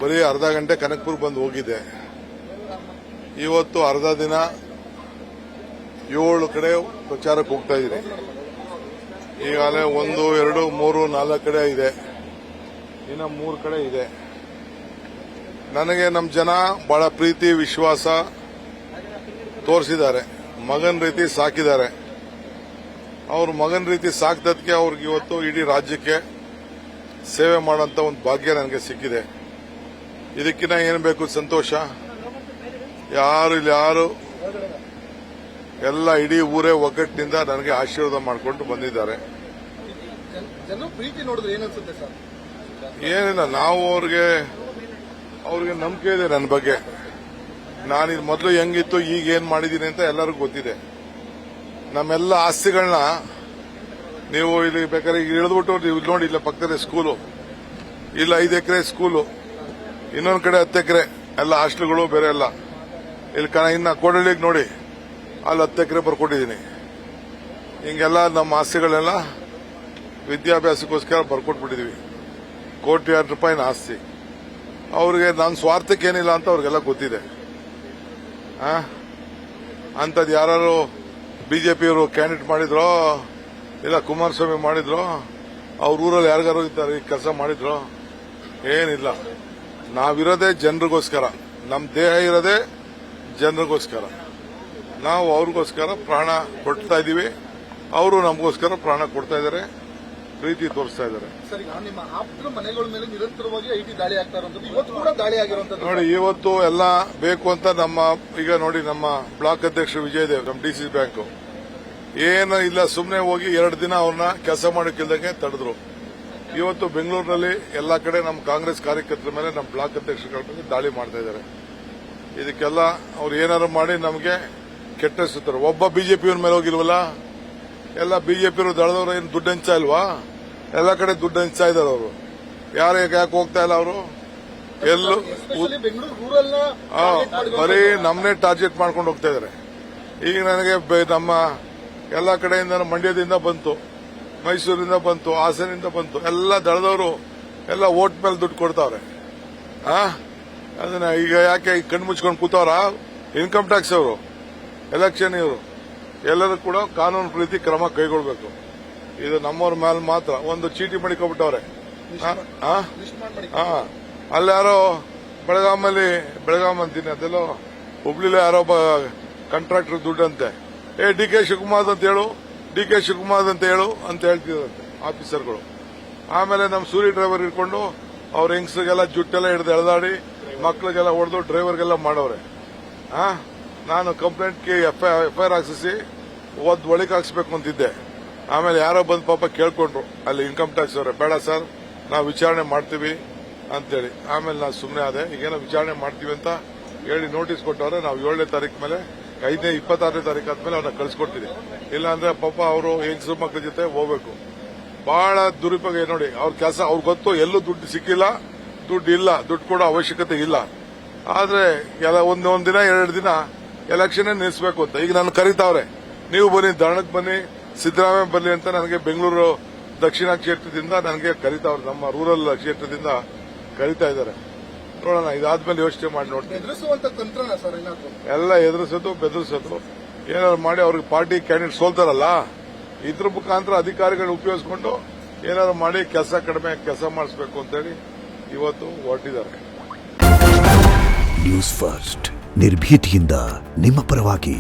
ಬರೀ ಅರ್ಧ ಗಂಟೆ ಕನಕಪುರ ಬಂದು ಹೋಗಿದೆ. ಇವತ್ತು ಅರ್ಧ ದಿನ 7 ಕಡೆ ಪ್ರಚಾರಕ್ಕೆ ಹೋಗ್ತಾ ಇದ್ದೀನಿ. ಈಗಾಗಲೇ 1, 2, 3, 4 ಕಡೆ ಇದೆ, ಇನ್ನು 3 ಕಡೆ ಇದೆ. ನನಗೆ ನಮ್ಮ ಜನ ಬಹಳ ಪ್ರೀತಿ ವಿಶ್ವಾಸ ತೋರಿಸಿದ್ದಾರೆ, ಮಗನ ರೀತಿ ಸಾಕಿದ್ದಾರೆ. ಅವ್ರ ಮಗನ ರೀತಿ ಸಾಕಿದಕ್ಕೆ ಅವ್ರಿಗೆ ಇವತ್ತು ಇಡೀ ರಾಜ್ಯಕ್ಕೆ ಸೇವೆ ಮಾಡೋಂಥ ಒಂದು ಭಾಗ್ಯ ನನಗೆ ಸಿಕ್ಕಿದೆ. ಇದಕ್ಕಿಂತ ಏನು ಬೇಕು ಸಂತೋಷ? ಯಾರು ಎಲ್ಲ ಇಡೀ ಊರೇ ಒಗ್ಗಟ್ಟಿನಿಂದ ನನಗೆ ಆಶೀರ್ವಾದ ಮಾಡಿಕೊಂಡು ಬಂದಿದ್ದಾರೆ. ಪ್ರೀತಿ ನೋಡಿದ್ರೆ ಏನನ್ಸುತ್ತೆ ಸರ್? ಏನಿಲ್ಲ, ನಾವು ಅವ್ರಿಗೆ ನಂಬಿಕೆ ಇದೆ ನನ್ನ ಬಗ್ಗೆ. ನಾನು ಇದು ಮೊದಲು ಹೆಂಗಿತ್ತು, ಈಗ ಏನ್ ಮಾಡಿದ್ದೀನಿ ಅಂತ ಎಲ್ಲರಿಗೂ ಗೊತ್ತಿದೆ. ನಮ್ಮೆಲ್ಲ ಆಸ್ತಿಗಳನ್ನ ನೀವು ಇಲ್ಲಿ ಬೇಕಾದ್ರೆ ಈಗ ಇಳಿದ್ಬಿಟ್ಟು ನೀವು ನೋಡಿ, ಇಲ್ಲ ಪಕ್ಕದಲ್ಲಿ ಸ್ಕೂಲು, ಇಲ್ಲ 5 ಎಕರೆ ಸ್ಕೂಲು, ಇನ್ನೊಂದು ಕಡೆ 10 ಎಕರೆ ಎಲ್ಲ ಹಾಸ್ಟೆಲ್ಗಳು ಬೇರೆ ಎಲ್ಲ. ಇಲ್ಲಿ ಇನ್ನ ಕೋಡಳ್ಳಿಗೆ ನೋಡಿ, ಅಲ್ಲಿ 10 ಎಕರೆ ಬರ್ಕೊಟ್ಟಿದ್ದೀನಿ. ಹಿಂಗೆಲ್ಲ ನಮ್ಮ ಆಸ್ತಿಗಳೆಲ್ಲ ವಿದ್ಯಾಭ್ಯಾಸಕ್ಕೋಸ್ಕರ ಬರ್ಕೊಟ್ಬಿಟ್ಟಿದೀವಿ. ಕೋಟ್ಯಾಂತರ ರೂಪಾಯಿನ ಆಸ್ತಿ. ಅವ್ರಿಗೆ ನನ್ನ ಸ್ವಾರ್ಥಕ್ಕೆ ಏನಿಲ್ಲ ಅಂತ ಅವ್ರಿಗೆಲ್ಲ ಗೊತ್ತಿದೆ. ಅಂಥದ್ದು ಯಾರು ಬಿಜೆಪಿಯವರು ಕ್ಯಾಂಡಿಡೇಟ್ ಮಾಡಿದ್ರೋ, ಇಲ್ಲ ಕುಮಾರಸ್ವಾಮಿ ಮಾಡಿದ್ರೋ, ಅವ್ರ ಊರಲ್ಲಿ ಯಾರಿಗಾರು ಇದ್ದಾರೆ ಈ ಕೆಲಸ ಮಾಡಿದ್ರೋ? ಏನಿಲ್ಲ. ನಾವಿರೋದೇ ಜನರಿಗೋಸ್ಕರ, ನಮ್ಮ ದೇಹ ಇರೋದೇ ಜನರಿಗೋಸ್ಕರ. ನಾವು ಅವ್ರಿಗೋಸ್ಕರ ಪ್ರಾಣ ಕೊಡ್ತಾ ಇದ್ದೀವಿ, ಅವರು ನಮಗೋಸ್ಕರ ಪ್ರಾಣ ಕೊಡ್ತಾ ಇದ್ದಾರೆ, ಪ್ರೀತಿ ತೋರಿಸ್ತಾ ಇದ್ದಾರೆ. ಸರ್, ಈಗ ನಿಮ್ಮ ಆಪ್ತರ ಮನೆಗಳ ಮೇಲೆ ನಿರಂತರವಾಗಿ ಐಟಿ ದಾಳಿ ಆಗ್ತಾ ಇರುವಂತದ್ದು, ಇವತ್ತು ಕೂಡ ದಾಳಿ ಆಗಿರುವಂತದ್ದು ನೋಡಿ. ಇವತ್ತು ಎಲ್ಲ ಬೇಕು ಅಂತ ಈಗ ನೋಡಿ, ನಮ್ಮ ಬ್ಲಾಕ್ ಅಧ್ಯಕ್ಷರು ವಿಜಯದೇವ್, ನಮ್ಮ ಡಿಸಿ ಬ್ಯಾಂಕ್ ಏನು ಇಲ್ಲ, ಸುಮ್ಮನೆ ಹೋಗಿ 2 ದಿನ ಅವ್ರನ್ನ ಕೆಲಸ ಮಾಡೋಕ್ಕಿಲ್ದಂಗೆ ತಡೆದ್ರು. ಇವತ್ತು ಬೆಂಗಳೂರಿನಲ್ಲಿ ಎಲ್ಲಾ ಕಡೆ ನಮ್ಮ ಕಾಂಗ್ರೆಸ್ ಕಾರ್ಯಕರ್ತರ ಮೇಲೆ, ನಮ್ಮ ಬ್ಲಾಕ್ ಅಧ್ಯಕ್ಷರುಗಳ ಮೇಲೆ ದಾಳಿ ಮಾಡ್ತಾ ಇದ್ದಾರೆ. ಇದಕ್ಕೆಲ್ಲ ಅವ್ರು ಏನಾರು ಮಾಡಿ ನಮಗೆ ಕೆಟ್ಟ ಹೆಸರು. ಒಬ್ಬ ಬಿಜೆಪಿಯವ್ರ ಮೇಲೆ ಹೋಗಿಲ್ವಲ್ಲ, ಎಲ್ಲ ಬಿಜೆಪಿಯವರು ದಳದವರು ಏನು ದುಡ್ಡು ಹಂಚ್ತಾ ಇಲ್ವಾ? ಎಲ್ಲ ಕಡೆ ದುಡ್ಡು ಹಂಚ್ತಾ ಇದ್ದಾರೆ ಅವರು. ಯಾಕೆ ಹೋಗ್ತಾ ಇಲ್ಲ ಅವರು? ಎಲ್ಲೂ ಬರೀ ನಮ್ಮನ್ನೇ ಟಾರ್ಗೆಟ್ ಮಾಡ್ಕೊಂಡು ಹೋಗ್ತಾ ಇದ್ದಾರೆ. ಈಗ ನನಗೆ ನಮ್ಮ ಎಲ್ಲ ಕಡೆಯಿಂದ, ಮಂಡ್ಯದಿಂದ ಬಂತು, ಮೈಸೂರಿಂದ ಬಂತು, ಹಾಸನಿಂದ ಬಂತು, ಎಲ್ಲ ದಳದವರು ಎಲ್ಲ ವೋಟ್ ಮೇಲೆ ದುಡ್ಡು ಕೊಡ್ತಾವ್ರೆ. ಅದನ್ನ ಈಗ ಯಾಕೆ ಕಣ್ಣು ಮುಚ್ಕೊಂಡು ಕೂತವ್ರ? ಇನ್ಕಮ್ ಟ್ಯಾಕ್ಸ್ ಅವರು, ಎಲೆಕ್ಷನ್ ಇವರು, ಎಲ್ಲರೂ ಕೂಡ ಕಾನೂನು ಪ್ರೀತಿ ಕ್ರಮ ಕೈಗೊಳ್ಳಬೇಕು. ಇದು ನಮ್ಮವ್ರ ಮೇಲೆ ಮಾತ್ರ ಒಂದು ಚೀಟಿ ಮಾಡಿಕೊಬಿಟ್ಟವ್ರೆ. ಅಲ್ಲಾರೋ ಬೆಳಗಾಂ ಅಂತೀನಿ, ಅದೆಲ್ಲೋ ಹುಬ್ಳಿಲಿ ಯಾರೋ ಕಾಂಟ್ರಾಕ್ಟರ್ ದುಡ್ಡಂತೆ, ಡಿ ಕೆ ಶಿವಕುಮಾರ್ ಅಂತ ಹೇಳು, ಡಿ ಕೆ ಶಿವಕುಮಾರ್ ಅಂತ ಹೇಳು ಅಂತ ಹೇಳ್ತಿದ್ರಂತೆ ಆಫೀಸರ್ಗಳು. ಆಮೇಲೆ ನಮ್ಮ ಸೂರಿ ಡ್ರೈವರ್ ಇಟ್ಕೊಂಡು ಅವ್ರ ಹೆಂಗಸ್ರಿಗೆಲ್ಲ ಜುಟ್ಟೆಲ್ಲ ಹಿಡಿದು ಎಳೆದಾಡಿ ಮಕ್ಳಿಗೆಲ್ಲ ಹೊಡೆದು ಡ್ರೈವರ್ಗೆಲ್ಲ ಮಾಡವ್ರೆ. ನಾನು ಕಂಪ್ಲೇಂಟ್ಗೆ ಎಫ್ಐಆರ್ ಹಾಕಿಸಿ ಒಳಗೆ ಹಾಕ್ಸ್ಬೇಕು ಅಂತಿದ್ದೆ. ಆಮೇಲೆ ಯಾರೋ ಬಂದು ಪಾಪ ಕೇಳ್ಕೊಂಡ್ರು ಅಲ್ಲಿ ಇನ್ಕಮ್ ಟ್ಯಾಕ್ಸ್ ಅವರೇ, ಬೇಡ ಸರ್ ನಾವು ವಿಚಾರಣೆ ಮಾಡ್ತೀವಿ ಅಂತೇಳಿ. ಆಮೇಲೆ ನಾನು ಸುಮ್ಮನೆ ಆದೆ. ಈಗೇನೋ ವಿಚಾರಣೆ ಮಾಡ್ತೀವಿ ಅಂತ ಹೇಳಿ ನೋಟಿಸ್ ಕೊಟ್ಟವ್ರೆ. ನಾವು 7ನೇ ತಾರೀಕು ಮೇಲೆ 26ನೇ ತಾರೀಕು ಆದ್ಮೇಲೆ ಅವ್ರನ್ನ ಕಳಿಸ್ಕೊಡ್ತೀವಿ. ಇಲ್ಲಾಂದ್ರೆ ಪಾಪ ಅವರು ಹೆಂಗಸರು ಮಕ್ಕಳ ಜೊತೆ ಹೋಗ್ಬೇಕು. ಬಹಳ ದುರುಪಯೋಗ ನೋಡಿ ಅವ್ರ ಕೆಲಸ. ಅವ್ರಿಗೆ ಗೊತ್ತು ಎಲ್ಲೂ ದುಡ್ಡು ಸಿಕ್ಕಿಲ್ಲ, ದುಡ್ಡು ಇಲ್ಲ, ದುಡ್ಡು ಕೊಡೋ ಅವಶ್ಯಕತೆ ಇಲ್ಲ. ಆದ್ರೆ ಒಂದೊಂದು ದಿನ 2 ದಿನ ಎಲೆಕ್ಷನ್ ನಿಲ್ಲಿಸಬೇಕು ಅಂತ ಈಗ ನಾನು ಕರೀತಾವ್ರೆ. ನೀವು ಬನ್ನಿ, ಧರಣಕ್ಕೆ ಬನ್ನಿ, ಸಿದ್ದರಾಮಯ್ಯ ಬನ್ನಿ ಅಂತ ನನಗೆ ಬೆಂಗಳೂರು ದಕ್ಷಿಣ ಕ್ಷೇತ್ರದಿಂದ ನನಗೆ ಕರೀತಾವ್ರೆ. ನಮ್ಮ ರೂರಲ್ ಕ್ಷೇತ್ರದಿಂದ ಕರೀತಾ ಇದ್ದಾರೆ. ನೋಡೋಣ, ಇದಾದ್ಮೇಲೆ ಯೋಚನೆ ಮಾಡಿ ನೋಡ್ತೀನಿ. ಎಲ್ಲ ಎದುರಿಸೋದು ಬೆದರಿಸೋದು ಏನಾದ್ರು ಮಾಡಿ ಅವ್ರಿಗೆ ಪಾರ್ಟಿ ಕ್ಯಾಂಡಿಡೇಟ್ ಸೋಲ್ತಾರಲ್ಲ, ಇದ್ರ ಮುಖಾಂತರ ಅಧಿಕಾರಿಗಳನ್ನ ಉಪಯೋಗಿಸಿಕೊಂಡು ಏನಾದ್ರು ಮಾಡಿ ಕೆಲಸ ಮಾಡಿಸಬೇಕು ಅಂತೇಳಿ ಇವತ್ತು ಹೊರಟಿದ್ದಾರೆ. ನ್ಯೂಸ್ ಫಸ್ಟ್ ನಿರ್ಭೀತಿಯಿಂದ ನಿಮ್ಮ ಪರವಾಗಿ.